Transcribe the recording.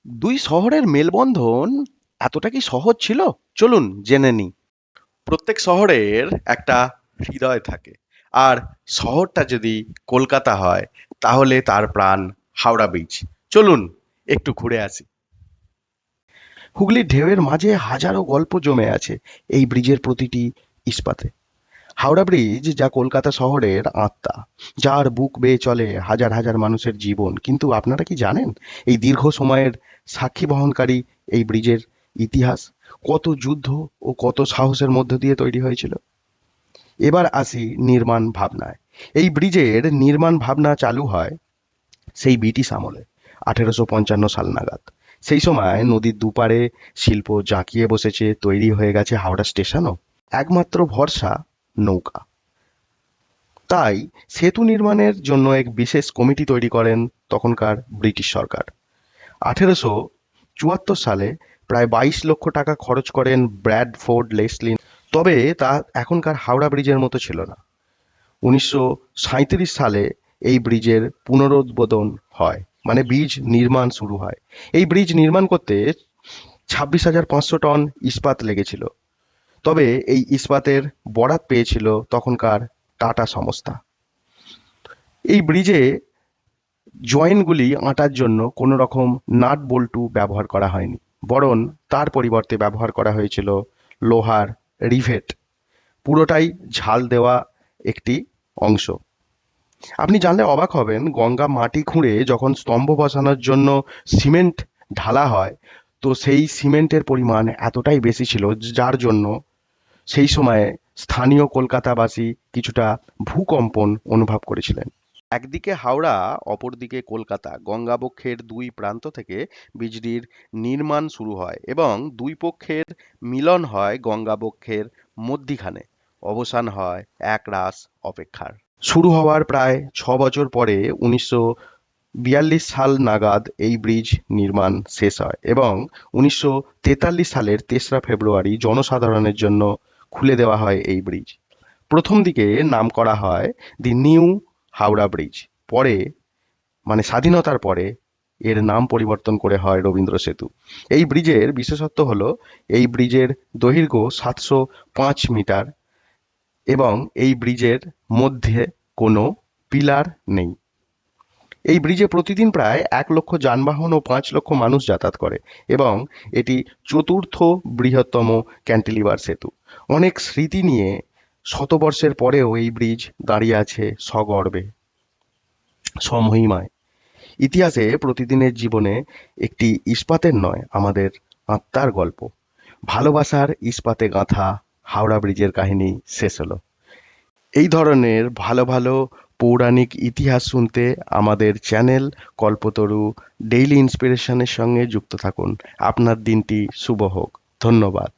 দুই শহরের মেলবন্ধন এতটা কি সহজ ছিল? চলুন জেনে নিই। প্রত্যেক শহরের একটা হৃদয় থাকে, আর শহরটা যদি কলকাতা হয় তাহলে তার প্রাণ হাওড়া ব্রিজ। চলুন একটু ঘুরে আসি। হুগলির ঢেউয়ের মাঝে হাজারো গল্প জমে আছে এই ব্রিজের প্রতিটি ইস্পাতে। হাওড়া ব্রিজ যা কলকাতা শহরের আত্মা, যার বুক বেয়ে চলে হাজার হাজার মানুষের জীবন। কিন্তু আপনারা কি জানেন এই দীর্ঘ সময়ের সাক্ষী বহনকারী এই ব্রিজের ইতিহাস কত যুদ্ধ ও কত সাহসের মধ্য দিয়ে তৈরি হয়েছিল? এবার আসি নির্মাণ ভাবনায়। এই ব্রিজের নির্মাণ ভাবনা চালু হয় সেই ব্রিটিশ আমলে 1855 সাল নাগাদ। সেই সময় নদীর দুপারে শিল্প জাঁকিয়ে বসেছে, তৈরি হয়ে গেছে হাওড়া স্টেশনও। একমাত্র ভরসা নৌকা। তাই সেতু নির্মাণের জন্য এক বিশেষ কমিটি তৈরি করেন তখনকার ব্রিটিশ সরকার। 1874 সালে প্রায় 22 লক্ষ টাকা খরচ করেন ব্র্যাডফোর্ড লেসলি। তবে তা এখনকার হাওড়া ব্রিজের মতো ছিল না। 1937 সালে এই ব্রিজের পুনরুদ্বোধন হয়, মানে ব্রিজ নির্মাণ শুরু হয়। এই ব্রিজ নির্মাণ করতে 26,500 টন ইস্পাত লেগেছিল। তবে এই ইস্পাতের বরাত পেয়েছিল তখনকার টাটা সংস্থা। এই ব্রিজে জয়েন্টগুলি আঁটার জন্য কোনো রকম নাট বল্টু ব্যবহার করা হয়নি, বরং তার পরিবর্তে ব্যবহার করা হয়েছিল লোহার রিভেট। পুরোটাই ঝাল দেওয়া একটি অংশ। আপনি জানলে অবাক হবেন, গঙ্গা মাটি খুঁড়ে যখন স্তম্ভ বসানোর জন্য সিমেন্ট ঢালা হয়, তো সেই সিমেন্টের পরিমাণ এতটাই বেশি ছিল যার জন্য সেই সময়ে স্থানীয় কলকাতাবাসী কিছুটা ভূকম্পন অনুভব করেছিলেন। একদিকে হাওড়া, অপরদিকে কলকাতা, গঙ্গাবক্ষের দুই প্রান্ত থেকে ব্রিজটির নির্মাণ শুরু হয় এবং দুই পক্ষের মিলন হয় গঙ্গাবক্ষের মধ্যিখানে। অবসান হয় একরাশ অপেক্ষার। শুরু হওয়ার প্রায় 6 বছর পরে 1942 সাল নাগাদ এই ব্রিজ নির্মাণ শেষ হয় এবং 1943 সালের 3রা ফেব্রুয়ারি জনসাধারণের জন্য খুলে দেওয়া হয় এই ব্রিজ। প্রথম দিকে নাম করা হয় দি নিউ হাওড়া ব্রিজ। পরে, মানে স্বাধীনতার পরে, এর নাম পরিবর্তন করে হয় রবীন্দ্র সেতু। এই ব্রিজের বিশেষত্ব হলো এই ব্রিজের দৈর্ঘ্য 705 মিটার এবং এই ব্রিজের মধ্যে কোনো পিলার নেই। এই ব্রিজে প্রতিদিন প্রায় 1 লক্ষ যানবাহন ও 5 লক্ষ মানুষ যাতায়াত করে এবং এটি চতুর্থ বৃহত্তম ক্যান্টিলিভার সেতু। অনেক স্মৃতি নিয়ে শতবর্ষের পরেও এই ব্রিজ দাঁড়িয়ে আছে সগর্বে, স্বমহিমায়। ইতিহাসে প্রতিদিনের জীবনে একটি ইস্পাতের নয়, আমাদের আত্মার গল্প। ভালোবাসার ইস্পাতে গাঁথা হাওড়া ব্রিজের কাহিনী শেষ হলো। এই ধরনের ভালো ভালো পৌরাণিক ইতিহাস শুনতে আমাদের চ্যানেল কল্পতরু ডেইলি ইন্সপিরেশনের সঙ্গে যুক্ত থাকুন। আপনার দিনটি শুভ হোক। ধন্যবাদ।